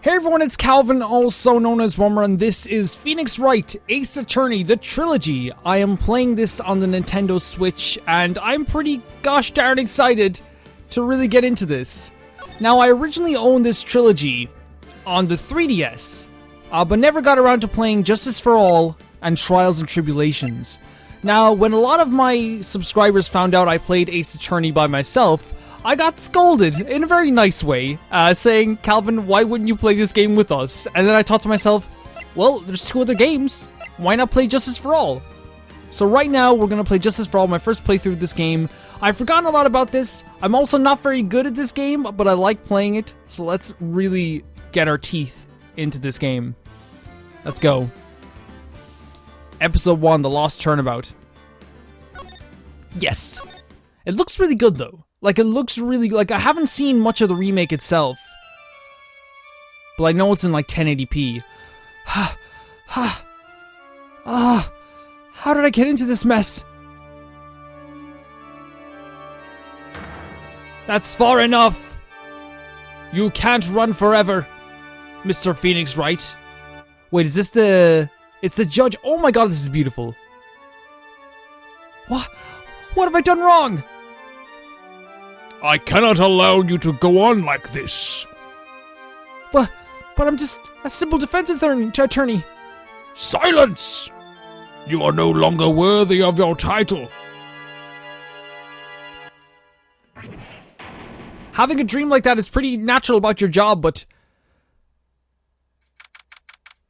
Hey everyone, it's Calvin, also known as Wummer, and this is Phoenix Wright, Ace Attorney, the trilogy. I am playing this on the Nintendo Switch, and I'm pretty gosh darn excited to really get into this. Now, I originally owned this trilogy on the 3DS, but never got around to playing Justice for All and Trials and Tribulations. Now, when a lot of my subscribers found out I played Ace Attorney by myself, I got scolded in a very nice way, saying, Calvin, why wouldn't you play this game with us? And then I thought to myself, well, there's two other games. Why not play Justice for All? So right now, we're going to play Justice for All, my first playthrough of this game. I've forgotten a lot about this. I'm also not very good at this game, but I like playing it. So let's really get our teeth into this game. Let's go. Episode 1, The Lost Turnabout. Yes. It looks really good, though. Like, it looks really... Like, I haven't seen much of the remake itself. But I know it's in, like, 1080p. How did I get into this mess? That's far enough. You can't run forever, Mr. Phoenix Wright. Wait, is this the... It's the judge. Oh my god, this is beautiful. What? What have I done wrong? I cannot allow you to go on like this. But I'm just a simple defense attorney. Silence! You are no longer worthy of your title. Having a dream like that is pretty natural about your job, but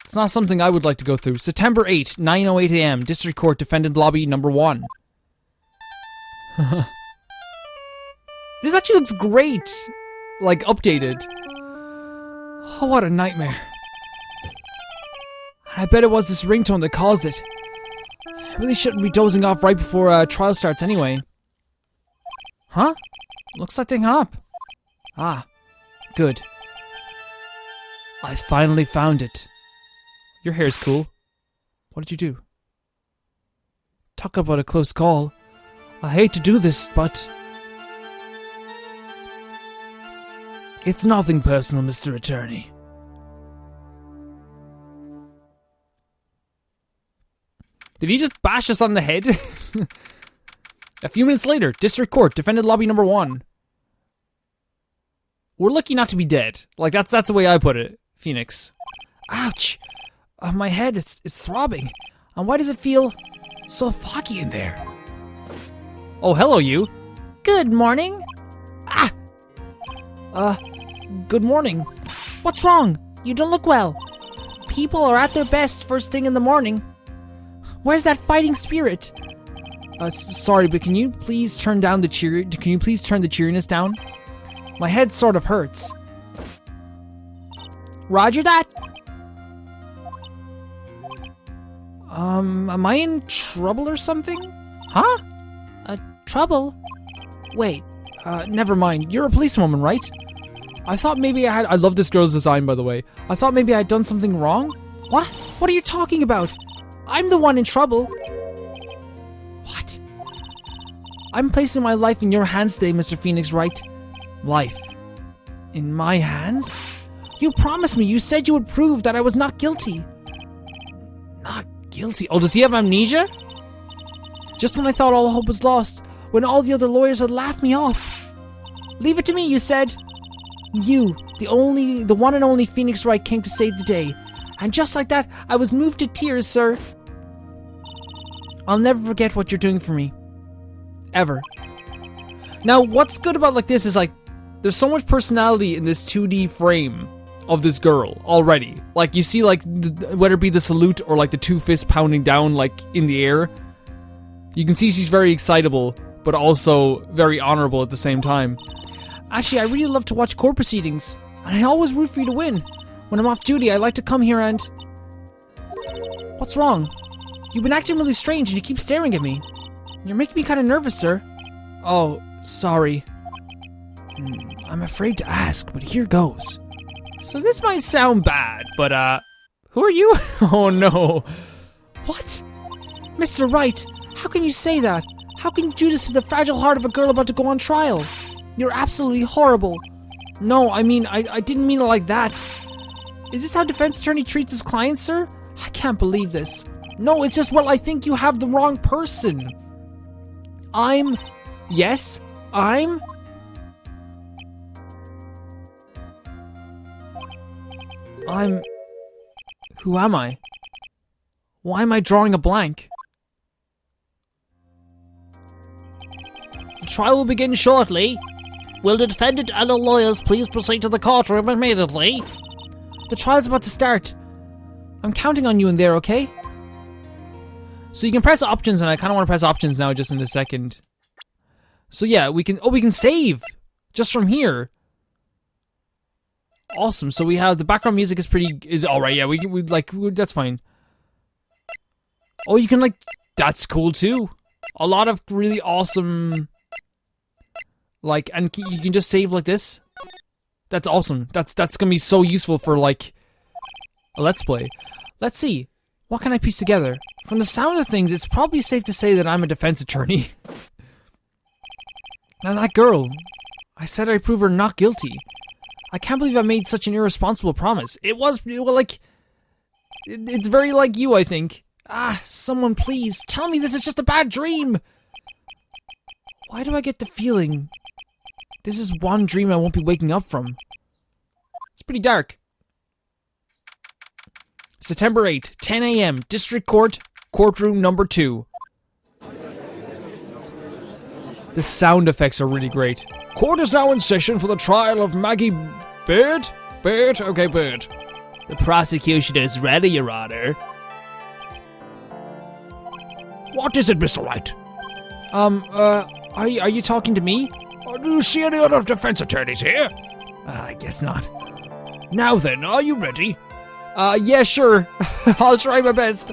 it's not something I would like to go through. September 8, 9:08 a.m. District Court Defendant Lobby number 1. This actually looks great. Like, updated. Oh, what a nightmare. I bet it was this ringtone that caused it. I really shouldn't be dozing off right before trial starts anyway. Huh? Looks like they hung up. Ah, good. I finally found it. Your hair's cool. What did you do? Talk about a close call. I hate to do this, but... It's nothing personal, Mr. Attorney. Did he just bash us on the head? A few minutes later, District Court, Defendant Lobby number 1. We're lucky not to be dead. Like, that's the way I put it, Phoenix. Ouch! My head is throbbing. And why does it feel so foggy in there? Oh, hello, you. Good morning. Ah! Good morning. What's wrong? You don't look well. People are at their best first thing in the morning. Where's that fighting spirit? Sorry, but can you please turn down the cheeriness down? My head sort of hurts. Roger that. Am I in trouble or something? Huh? Trouble? Wait, never mind. You're a policewoman, right? I thought maybe I love this girl's design, by the way. I thought maybe I had done something wrong. What? What are you talking about? I'm the one in trouble. What? I'm placing my life in your hands today, Mr. Phoenix Wright. Life? In my hands? You promised me. You said you would prove that I was not guilty. Not guilty? Oh, does he have amnesia? Just when I thought all hope was lost, when all the other lawyers had laughed me off. Leave it to me, you said. You, the one and only Phoenix Wright, came to save the day. And just like that, I was moved to tears, sir. I'll never forget what you're doing for me. Ever. Now, what's good about like this is like, there's so much personality in this 2D frame of this girl already. Like, you see like, whether it be the salute or like the two fists pounding down like in the air. You can see she's very excitable, but also very honorable at the same time. Actually, I really love to watch court proceedings, and I always root for you to win. When I'm off duty, I like to come here and... What's wrong? You've been acting really strange and you keep staring at me. You're making me kind of nervous, sir. Oh, sorry. I'm afraid to ask, but here goes. So this might sound bad, but who are you? Oh no. What? Mr. Wright, how can you say that? How can you do this to the fragile heart of a girl about to go on trial? You're absolutely horrible. No, I mean, I didn't mean it like that. Is this how defense attorney treats his clients, sir? I can't believe this. No, it's just, well, I think you have the wrong person. Who am I? Why am I drawing a blank? The trial will begin shortly. Will the defendant and the lawyers please proceed to the courtroom immediately? The trial's about to start. I'm counting on you in there, okay? So you can press options, and I kind of want to press options now just in a second. So yeah, we can save just from here. Awesome. So we have the background music is all right. Yeah, that's fine. Oh, you can that's cool too. A lot of really awesome and you can just save like this. That's awesome. That's gonna be so useful for a let's play. Let's see. What can I piece together? From the sound of things, it's probably safe to say that I'm a defense attorney. Now that girl, I said I'd prove her not guilty. I can't believe I made such an irresponsible promise. It's very like you, I think. Someone please, tell me this is just a bad dream. Why do I get the feeling this is one dream I won't be waking up from? It's pretty dark. September 8, 10 a.m., District Court, Courtroom number 2. The sound effects are really great. Court is now in session for the trial of Maggie Bird? Bird? Okay, Bird. The prosecution is ready, Your Honor. What is it, Mr. Wright? Are you talking to me? Do you see any other defense attorneys here? I guess not. Now then, are you ready? Yeah, sure. I'll try my best.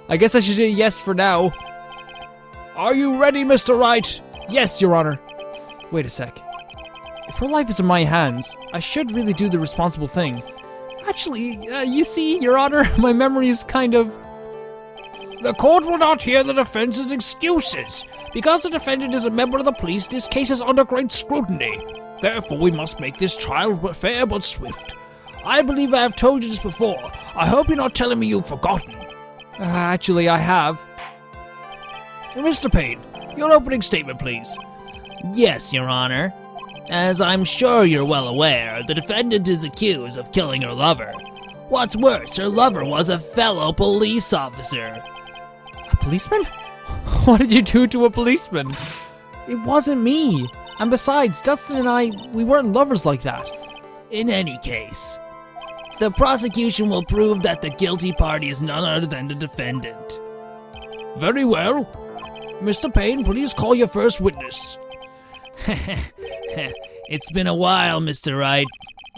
I guess I should say yes for now. Are you ready, Mr. Wright? Yes, Your Honor. Wait a sec. If her life is in my hands, I should really do the responsible thing. Actually, you see, Your Honor, my memory is kind of... The court will not hear the defense's excuses. Because the defendant is a member of the police, this case is under great scrutiny. Therefore, we must make this trial fair but swift. I believe I have told you this before. I hope you're not telling me you've forgotten. Actually, I have. Mr. Payne, your opening statement, please. Yes, Your Honor. As I'm sure you're well aware, the defendant is accused of killing her lover. What's worse, her lover was a fellow police officer. A policeman? What did you do to a policeman? It wasn't me. And besides, Dustin and I, we weren't lovers like that. In any case, the prosecution will prove that the guilty party is none other than the defendant. Very well. Mr. Payne, please call your first witness. It's been a while, Mr. Wright.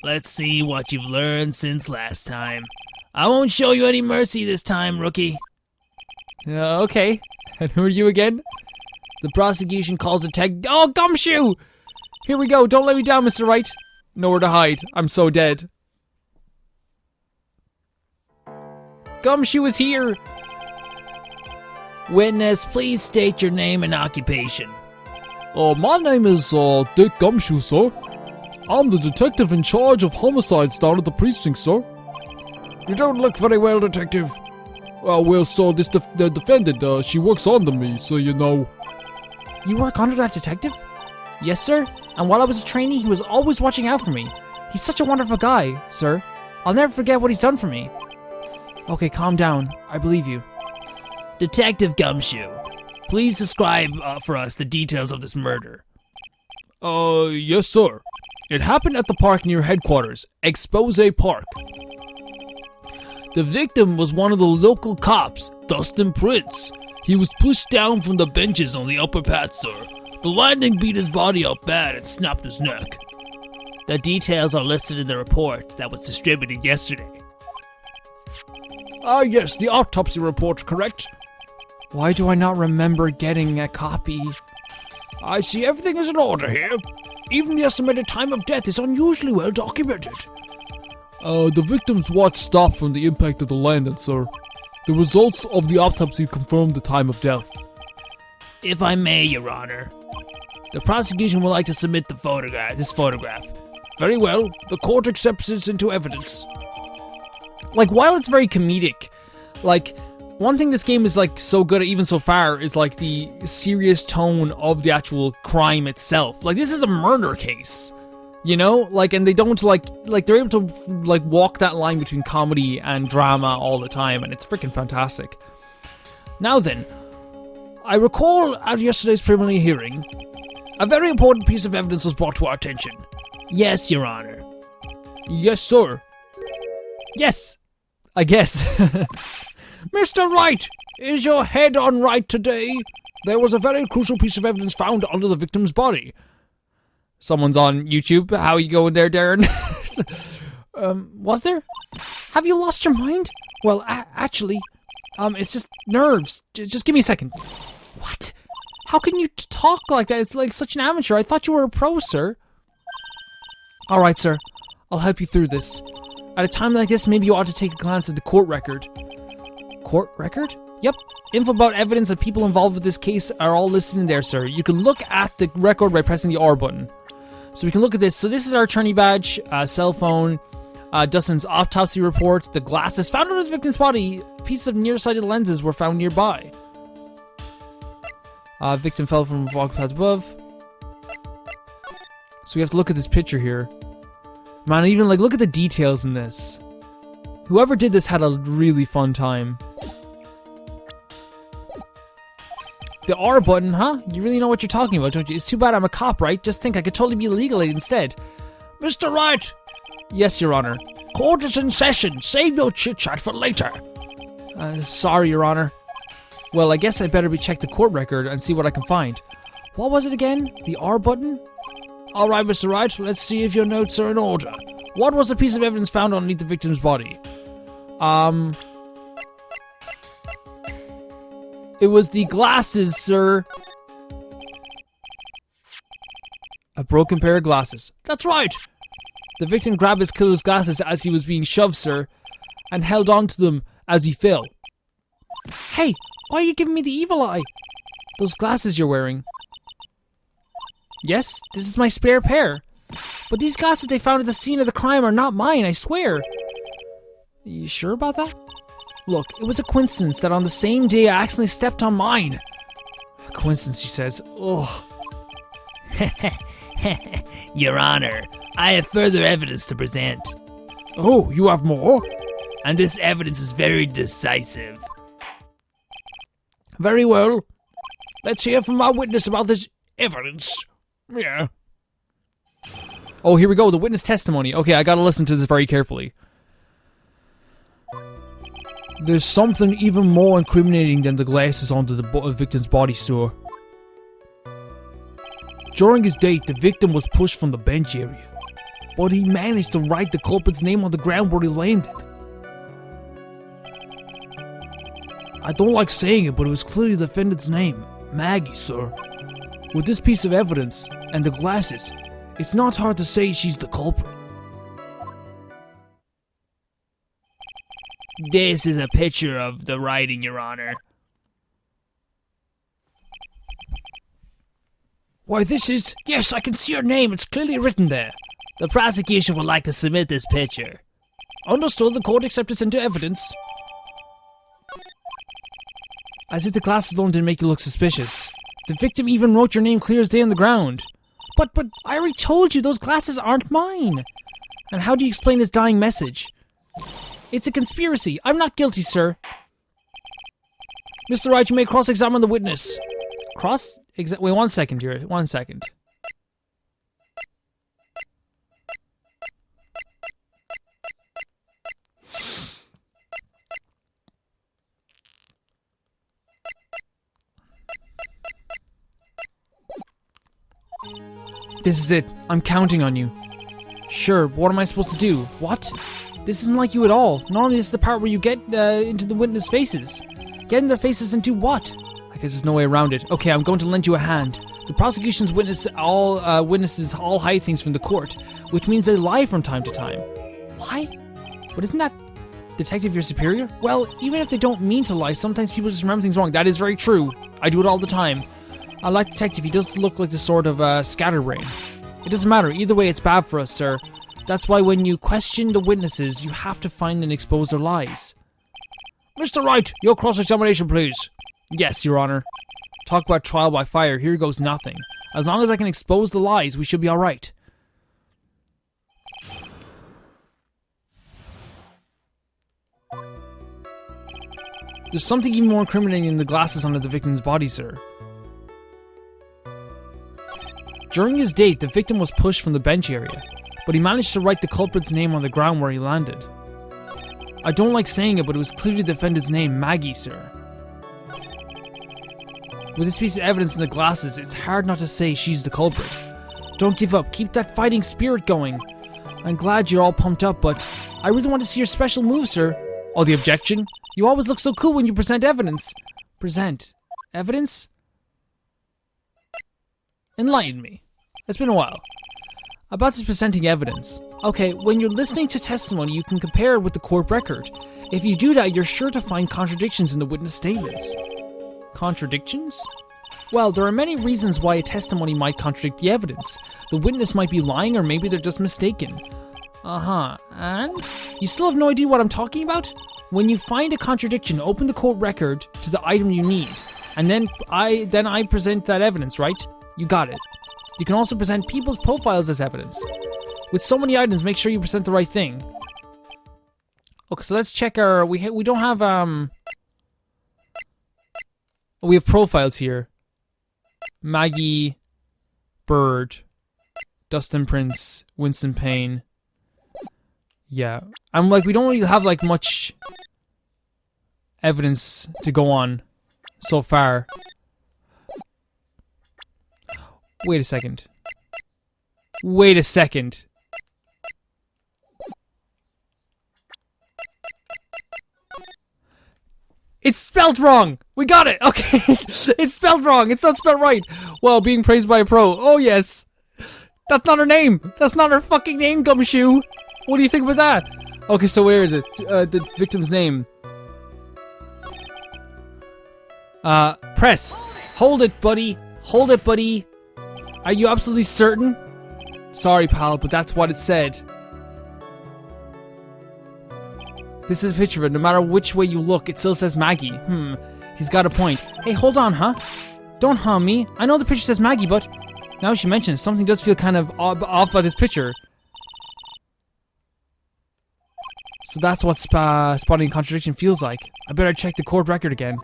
Let's see what you've learned since last time. I won't show you any mercy this time, rookie. Okay. And who are you again? The prosecution calls detective... Oh, Gumshoe! Here we go. Don't let me down, Mr. Wright. Nowhere to hide. I'm so dead. Gumshoe is here. Witness, please state your name and occupation. My name is, Dick Gumshoe, sir. I'm the detective in charge of homicides down at the precinct, sir. You don't look very well, detective. Well, sir, the defendant, she works under me, so you know. You work under that detective? Yes, sir. And while I was a trainee, he was always watching out for me. He's such a wonderful guy, sir. I'll never forget what he's done for me. Okay, calm down. I believe you. Detective Gumshoe, please describe for us the details of this murder. Yes, sir. It happened at the park near headquarters, Expose Park. The victim was one of the local cops, Dustin Prince. He was pushed down from the benches on the upper path, sir. The lightning beat his body up bad and snapped his neck. The details are listed in the report that was distributed yesterday. Yes, the autopsy report, correct? Why do I not remember getting a copy? I see everything is in order here. Even the estimated time of death is unusually well documented. The victim's watch stopped from the impact of the landing, sir. The results of the autopsy confirmed the time of death. If I may, Your Honor, the prosecution would like to submit this photograph. Very well. The court accepts this into evidence. Like, while it's very comedic, like, one thing this game is, like, so good at even so far is, like, the serious tone of the actual crime itself. Like, this is a murder case, you know? Like, and they don't, like they're able to, like, walk that line between comedy and drama all the time, and it's freaking fantastic. Now then, I recall at yesterday's preliminary hearing, a very important piece of evidence was brought to our attention. Yes, Your Honor. Yes, sir. Yes, I guess. Mr. Wright, is your head on right today? There was a very crucial piece of evidence found under the victim's body. Someone's on YouTube. How you going there, Darren? Was there? Have you lost your mind? Well, actually, it's just nerves. Just give me a second. What? How can you talk like that? It's like such an amateur. I thought you were a pro, sir. All right, sir. I'll help you through this. At a time like this, maybe you ought to take a glance at the court record. Court record? Yep. Info about evidence and people involved with this case are all listed in there, sir. You can look at the record by pressing the R button. So we can look at this. So this is our attorney badge, cell phone, Dustin's autopsy report, the glasses found under the victim's body. Pieces of nearsighted lenses were found nearby. Victim fell from walk path above. So we have to look at this picture here. Man, even like look at the details in this. Whoever did this had a really fun time. The R button, huh? You really know what you're talking about, don't you? It's too bad I'm a cop, right? Just think I could totally be a legal aid instead. Mr. Wright! Yes, Your Honor. Court is in session. Save your chit-chat for later. Sorry, Your Honor. Well, I guess I better check the court record and see what I can find. What was it again? The R button? All right, Mr. Wright, let's see if your notes are in order. What was the piece of evidence found underneath the victim's body? It was the glasses, sir. A broken pair of glasses. That's right. The victim grabbed his killer's glasses as he was being shoved, sir, and held on to them as he fell. Hey, why are you giving me the evil eye? Those glasses you're wearing. Yes, this is my spare pair. But these glasses they found at the scene of the crime are not mine, I swear. Are you sure about that? Look, it was a coincidence that on the same day I accidentally stepped on mine. A coincidence, she says. Ugh. Your Honor, I have further evidence to present. Oh, you have more? And this evidence is very decisive. Very well. Let's hear from our witness about this evidence. Yeah. Oh, here we go, the witness testimony. Okay, I gotta listen to this very carefully. There's something even more incriminating than the glasses onto the victim's body, sir. During his date, the victim was pushed from the bench area, but he managed to write the culprit's name on the ground where he landed. I don't like saying it, but it was clearly the defendant's name, Maggie, sir. With this piece of evidence, and the glasses, it's not hard to say she's the culprit. This is a picture of the writing, Your Honor. Why, this is... Yes, I can see your name. It's clearly written there. The prosecution would like to submit this picture. Understood. The court accepts into evidence. As if the glasses alone didn't make you look suspicious. The victim even wrote your name clear as day on the ground. But I already told you those glasses aren't mine. And how do you explain this dying message? It's a conspiracy. I'm not guilty, sir. Mr. Wright, you may cross-examine the witness. Wait, 1 second here. 1 second. This is it. I'm counting on you. Sure, but what am I supposed to do? What? This isn't like you at all. Normally this is the part where you get into the witness' faces. Get in their faces and do what? I guess there's no way around it. Okay, I'm going to lend you a hand. The prosecution's witnesses all hide things from the court, which means they lie from time to time. Lie? But isn't that detective your superior? Well, even if they don't mean to lie, sometimes people just remember things wrong. That is very true. I do it all the time. I like detective. He does look like the sort of scatterbrain. It doesn't matter. Either way, it's bad for us, sir. That's why when you question the witnesses, you have to find and expose their lies. Mr. Wright, your cross-examination, please. Yes, Your Honor. Talk about trial by fire, here goes nothing. As long as I can expose the lies, we should be alright. There's something even more incriminating than the glasses under the victim's body, sir. During his date, the victim was pushed from the bench area, but he managed to write the culprit's name on the ground where he landed. I don't like saying it, but it was clearly the defendant's name, Maggie, sir. With this piece of evidence in the glasses, it's hard not to say she's the culprit. Don't give up, keep that fighting spirit going. I'm glad you're all pumped up, but I really want to see your special move, sir. Oh, the objection? You always look so cool when you present evidence. Present evidence? Enlighten me. It's been a while. About this presenting evidence. Okay, when you're listening to testimony, you can compare it with the court record. If you do that, you're sure to find contradictions in the witness statements. Contradictions? Well, there are many reasons why a testimony might contradict the evidence. The witness might be lying, or maybe they're just mistaken. And? You still have no idea what I'm talking about? When you find a contradiction, open the court record to the item you need. And then I present that evidence, right? You got it. You can also present people's profiles as evidence. With so many items, make sure you present the right thing. Okay, so let's check our... We don't have, we have profiles here. Maggie, Bird, Dustin Prince, Winston Payne. Yeah. I'm like, we don't really have, like, much evidence to go on so far. Wait a second. Wait a second. It's spelled wrong! We got it! Okay, it's spelled wrong. It's not spelled right. Well, being praised by a pro. Oh, yes. That's not her name. That's not her fucking name, Gumshoe. What do you think about that? Okay, so where is it? The victim's name. Press. Hold it, buddy. Hold it, buddy. Are you absolutely certain? Sorry, pal, but that's what it said. This is a picture of it. No matter which way you look, it still says Maggie. He's got a point. Hey, hold on, huh? Don't harm me. I know the picture says Maggie, but now she mentions something does feel kind of off by this picture. So that's what spotting contradiction feels like. I better check the court record again.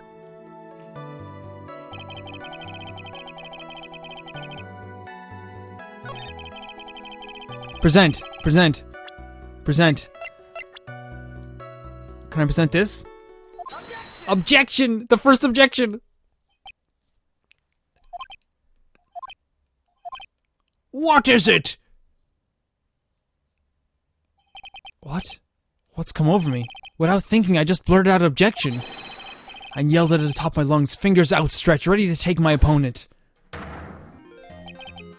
Present. Present. Present. Can I present this? Objection! The first objection! What is it? What? What's come over me? Without thinking, I just blurted out objection. And yelled at the top of my lungs, fingers outstretched, ready to take my opponent.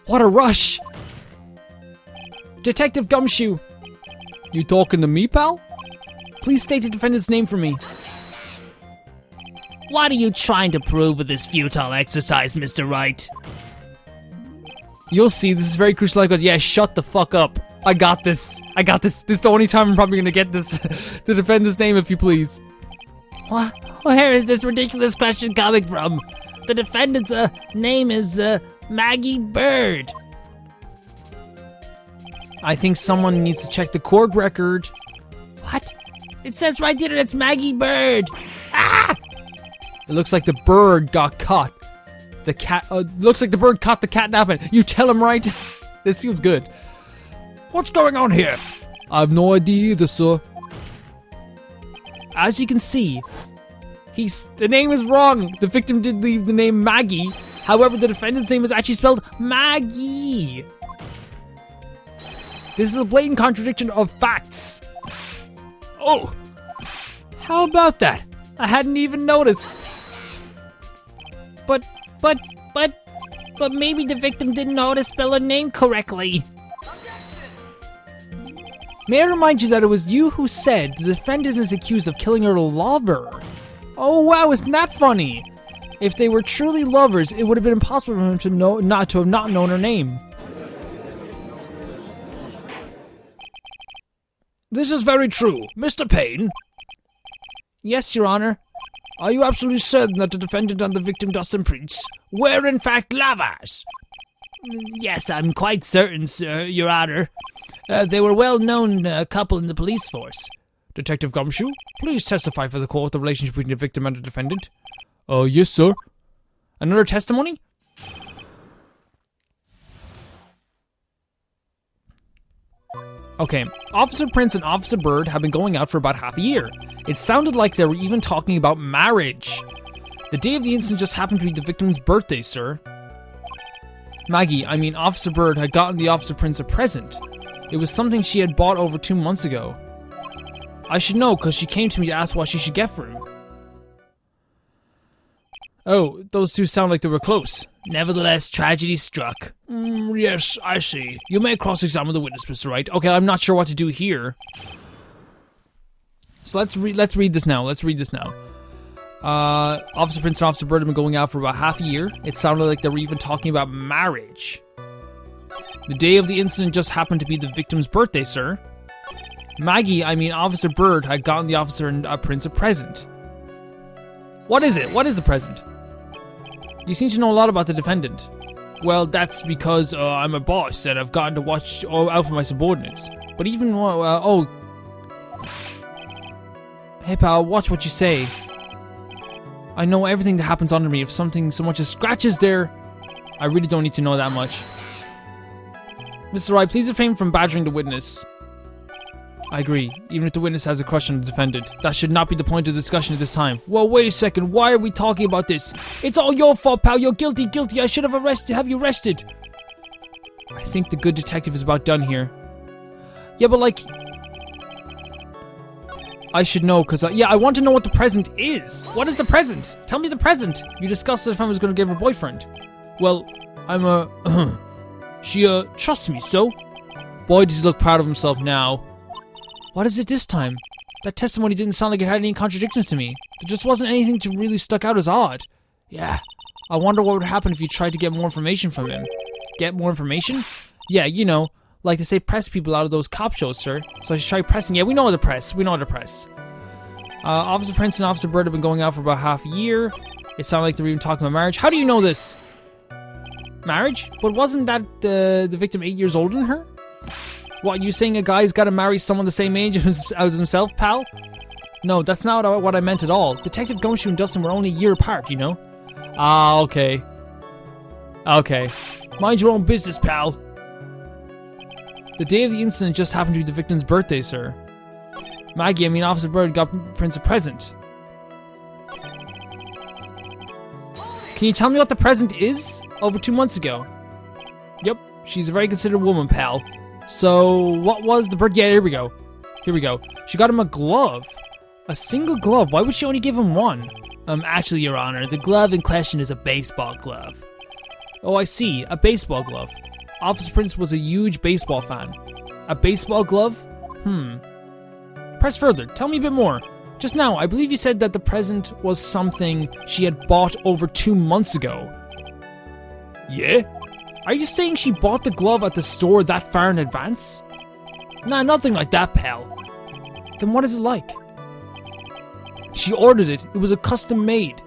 What a rush! Detective Gumshoe! You talking to me, pal? Please state the defendant's name for me. What are you trying to prove with this futile exercise, Mr. Wright? You'll see, this is very crucial. I go, yeah, shut the fuck up. I got this. I got this. This is the only time I'm probably gonna get this. The defendant's name, if you please. What? Where is this ridiculous question coming from? The defendant's name is Maggie Bird. I think someone needs to check the court record. What? It says right there it's Maggie Bird. Ah! It looks like the bird got caught. The cat, looks like the bird caught the cat napping. You tell him, right? This feels good. What's going on here? I have no idea either, sir. As you can see, the name is wrong. The victim did leave the name Maggie. However, the defendant's name is actually spelled Maggie. This is a blatant contradiction of facts. Oh, how about that? I hadn't even noticed. But maybe the victim didn't know how to spell her name correctly. May I remind you that it was you who said the defendant is accused of killing her lover. Oh wow, isn't that funny? If they were truly lovers, it would have been impossible for him to not have known her name. This is very true. Mr. Payne, Yes, Your Honor. are you absolutely certain that the defendant and the victim, Dustin Prince, were in fact lovers? Yes, I'm quite certain, sir, Your Honor. They were a well-known couple in the police force. Detective Gumshoe, please testify for the court the relationship between the victim and the defendant. Yes, sir. Another testimony? Okay, Officer Prince and Officer Bird have been going out for about half a year. It sounded like they were even talking about marriage. The day of the incident just happened to be the victim's birthday, sir. Maggie, I mean Officer Bird, had gotten the Officer Prince a present. It was something she had bought over 2 months ago. I should know, because she came to me to ask what she should get for him. Oh, those two sound like they were close. Nevertheless, tragedy struck. Yes, I see. You may cross-examine the witness, Mr. Wright. Okay, I'm not sure what to do here. So let's read this now. Officer Prince and Officer Bird have been going out for about half a year. It sounded like they were even talking about marriage. The day of the incident just happened to be the victim's birthday, sir. Maggie, I mean Officer Bird, had gotten the Officer and Prince a present. What is it? What is the present? You seem to know a lot about the defendant. Well, that's because I'm a boss and I've gotten to watch out for my subordinates. But even, oh. Hey pal, watch what you say. I know everything that happens under me. If something so much as scratches there, I really don't need to know that much. Mr. Wright, please refrain from badgering the witness. I agree. Even if the witness has a crush on the defendant, that should not be the point of discussion at this time. Well, wait a second. Why are we talking about this? It's all your fault, pal. You're guilty. I should have have you arrested. I think the good detective is about done here. Yeah, but like, I should know, because, yeah, I want to know what the present is. What is the present? Tell me the present. You discussed if I was going to give her boyfriend. Well, I'm she trusts me, so. Boy, does he look proud of himself now. What is it this time? That testimony didn't sound like it had any contradictions to me. There just wasn't anything to really stuck out as odd. Yeah, I wonder what would happen if you tried to get more information from him. Get more information? Yeah, you know, like they say press people out of those cop shows, sir. So I should try pressing. Yeah, we know the press. Officer Prince and Officer Bird have been going out for about half a year. It sounded like they were even talking about marriage. How do you know this? Marriage? But wasn't that the victim 8 years older than her? What, you saying a guy's gotta marry someone the same age as himself, pal? No, that's not what I meant at all. Detective Gumshoe and Dustin were only a year apart, you know? Ah, okay. Okay. Mind your own business, pal. The day of the incident just happened to be the victim's birthday, sir. Maggie, I mean Officer Bird, got Prince a present. Can you tell me what the present is? Over 2 months ago. Yep, she's a very considerate woman, pal. So, what was the bird? Yeah, here we go. She got him a glove. A single glove? Why would she only give him one? Actually, Your Honor, the glove in question is a baseball glove. Oh, I see. A baseball glove. Officer Prince was a huge baseball fan. A baseball glove? Press further. Tell me a bit more. Just now, I believe you said that the present was something she had bought over 2 months ago. Yeah? Are you saying she bought the glove at the store that far in advance? Nah, nothing like that, pal. Then what is it like? She ordered it. It was a custom made.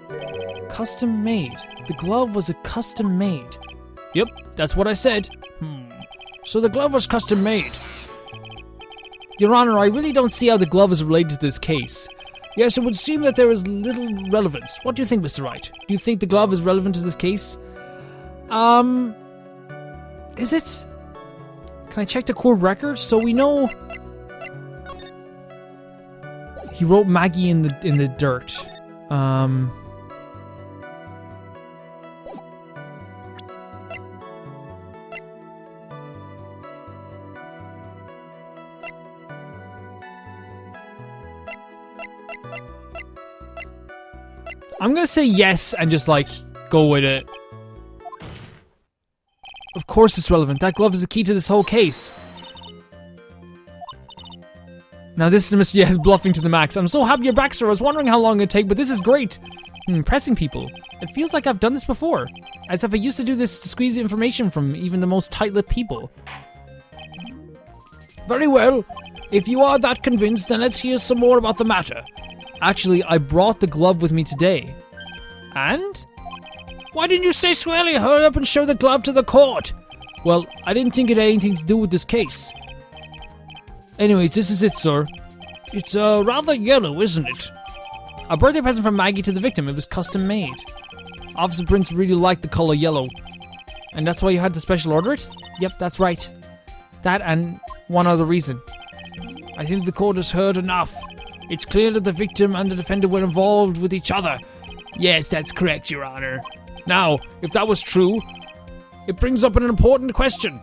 Custom made? The glove was a custom made? Yep, that's what I said. So the glove was custom made. Your Honor, I really don't see how the glove is related to this case. Yes, it would seem that there is little relevance. What do you think, Mr. Wright? Do you think the glove is relevant to this case? Is it? Can I check the court record so we know? He wrote Maggie in the dirt. I'm gonna say yes and just like go with it. Of course it's relevant. That glove is the key to this whole case. Now this is Mr. Bluffing to the max. I'm so happy you're back, sir. I was wondering how long it'd take, but this is great. Pressing people. It feels like I've done this before. As if I used to do this to squeeze information from even the most tight-lipped people. Very well. If you are that convinced, then let's hear some more about the matter. Actually, I brought the glove with me today. And? Why didn't you say so earlier? Hurry up and show the glove to the court. Well, I didn't think it had anything to do with this case. Anyways, this is it, sir. It's rather yellow, isn't it? A birthday present from Maggie to the victim. It was custom made. Officer Prince really liked the color yellow. And that's why you had to special order it? Yep, that's right. That and one other reason. I think the court has heard enough. It's clear that the victim and the defendant were involved with each other. Yes, that's correct, Your Honor. Now, if that was true, it brings up an important question.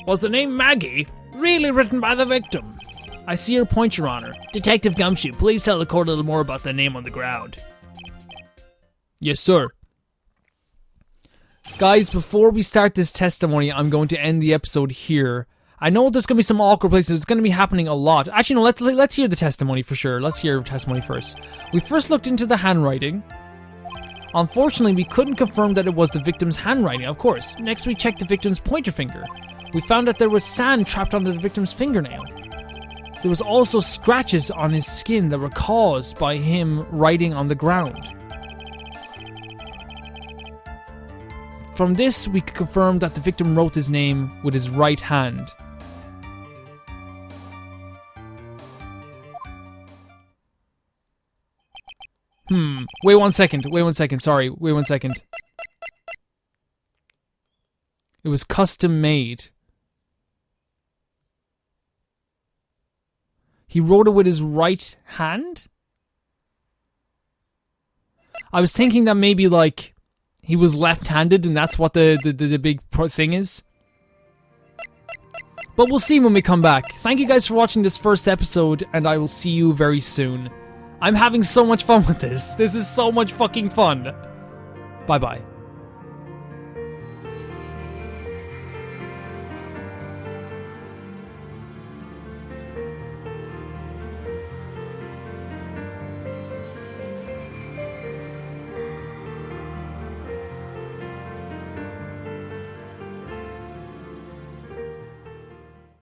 Was the name Maggie really written by the victim? I see your point, Your Honor. Detective Gumshoe, please tell the court a little more about the name on the ground. Yes, sir. Guys, before we start this testimony, I'm going to end the episode here. I know there's going to be some awkward places. It's going to be happening a lot. Actually, no, let's hear the testimony for sure. Let's hear testimony first. We first looked into the handwriting. Unfortunately, we couldn't confirm that it was the victim's handwriting, of course. Next, we checked the victim's pointer finger. We found that there was sand trapped under the victim's fingernail. There was also scratches on his skin that were caused by him writing on the ground. From this, we could confirm that the victim wrote his name with his right hand. Wait one second, sorry, wait one second. It was custom made. He wrote it with his right hand? I was thinking that maybe, like, he was left-handed and that's what the big thing is. But we'll see when we come back. Thank you guys for watching this first episode, and I will see you very soon. I'm having so much fun with this. This is so much fucking fun. Bye-bye.